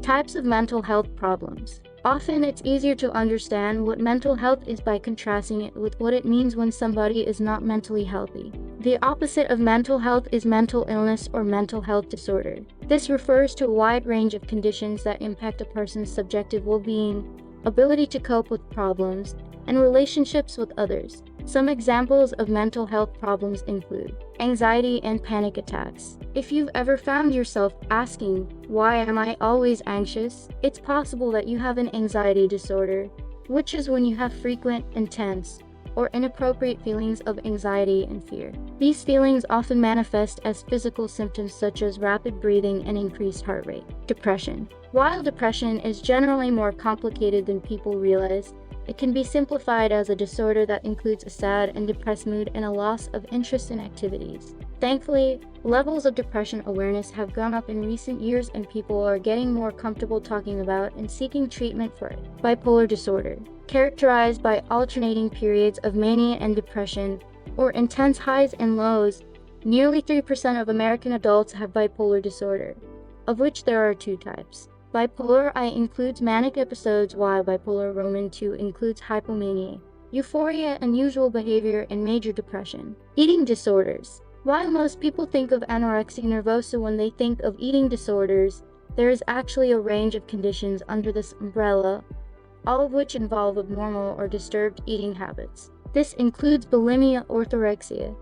Types of mental health problems. Often it's easier to understand what mental health is by contrasting it with what it means when somebody is not mentally healthy. The opposite of mental health is mental illness or mental health disorder. This refers to a wide range of conditions that impact a person's subjective well-being, ability to cope with problems, and relationships with others. Some examples of mental health problems include anxiety and panic attacks. If you've ever found yourself asking, "Why am I always anxious?" it's possible that you have an anxiety disorder, which is when you have frequent, intense, or inappropriate feelings of anxiety and fear. These feelings often manifest as physical symptoms such as rapid breathing and increased heart rate. Depression. While depression is generally more complicated than people realize, it can be simplified as a disorder that includes a sad and depressed mood and a loss of interest in activities. Thankfully, levels of depression awareness have gone up in recent years and people are getting more comfortable talking about and seeking treatment for it. Bipolar disorder. Characterized by alternating periods of mania and depression, or intense highs and lows, nearly 3% of American adults have bipolar disorder, of which there are two types. Bipolar I includes manic episodes, while bipolar Roman II includes hypomania, euphoria, unusual behavior, and major depression. Eating disorders. While most people think of anorexia nervosa when they think of eating disorders, there is actually a range of conditions under this umbrella, all of which involve abnormal or disturbed eating habits. This includes bulimia, orthorexia,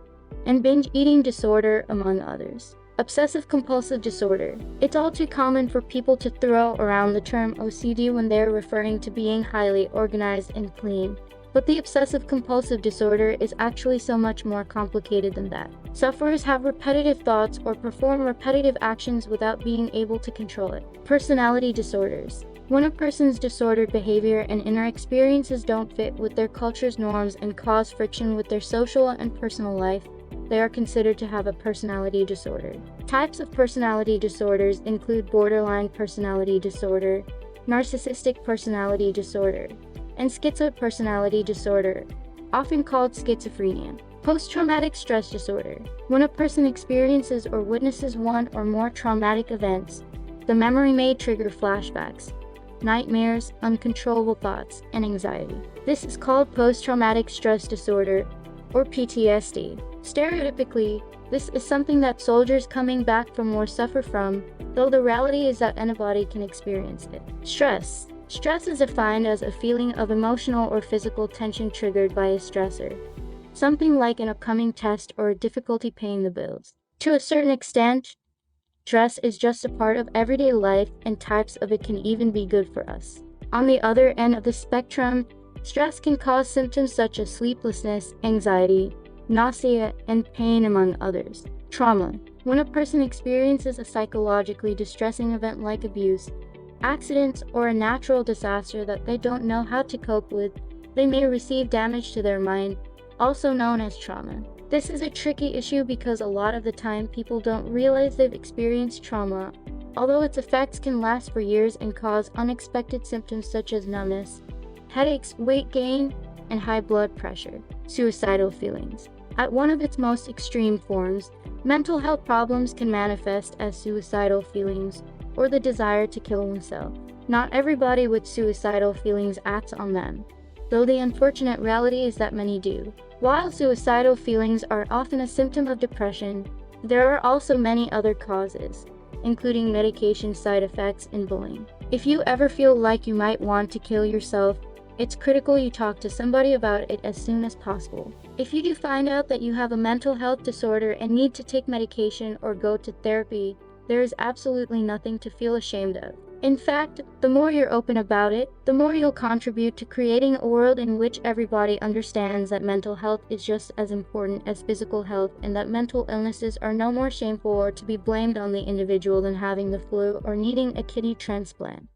and binge eating disorder, among others. Obsessive-compulsive disorder. It's all too common for people to throw around the term OCD when they're referring to being highly organized and clean, but the obsessive-compulsive disorder is actually so much more complicated than that. Sufferers have repetitive thoughts or perform repetitive actions without being able to control it. Personality disorders. When a person's disordered behavior and inner experiences don't fit with their culture's norms and cause friction with their social and personal life, they are considered to have a personality disorder. Types of personality disorders include borderline personality disorder, narcissistic personality disorder, and schizopersonality disorder, often called schizophrenia. Post-traumatic stress disorder. When a person experiences or witnesses one or more traumatic events, the memory may trigger flashbacks, nightmares, uncontrollable thoughts, and anxiety. This is called post-traumatic stress disorder, or PTSD. Stereotypically, this is something that soldiers coming back from war suffer from, though the reality is that anybody can experience it. Stress. Stress is defined as a feeling of emotional or physical tension triggered by a stressor, something like an upcoming test or a difficulty paying the bills. To a certain extent, stress is just a part of everyday life, and types of it can even be good for us. On the other end of the spectrum, stress can cause symptoms such as sleeplessness, anxiety, nausea, and pain, among others. Trauma. When a person experiences a psychologically distressing event like abuse, accidents, or a natural disaster that they don't know how to cope with, they may receive damage to their mind, also known as trauma. This is a tricky issue because a lot of the time people don't realize they've experienced trauma, although its effects can last for years and cause unexpected symptoms such as numbness, headaches, weight gain, and high blood pressure. Suicidal feelings. At one of its most extreme forms, mental health problems can manifest as suicidal feelings or the desire to kill oneself. Not everybody with suicidal feelings acts on them, though the unfortunate reality is that many do. While suicidal feelings are often a symptom of depression, there are also many other causes, including medication side effects and bullying. If you ever feel like you might want to kill yourself, it's critical you talk to somebody about it as soon as possible. If you do find out that you have a mental health disorder and need to take medication or go to therapy, there is absolutely nothing to feel ashamed of. In fact, the more you're open about it, the more you'll contribute to creating a world in which everybody understands that mental health is just as important as physical health, and that mental illnesses are no more shameful or to be blamed on the individual than having the flu or needing a kidney transplant.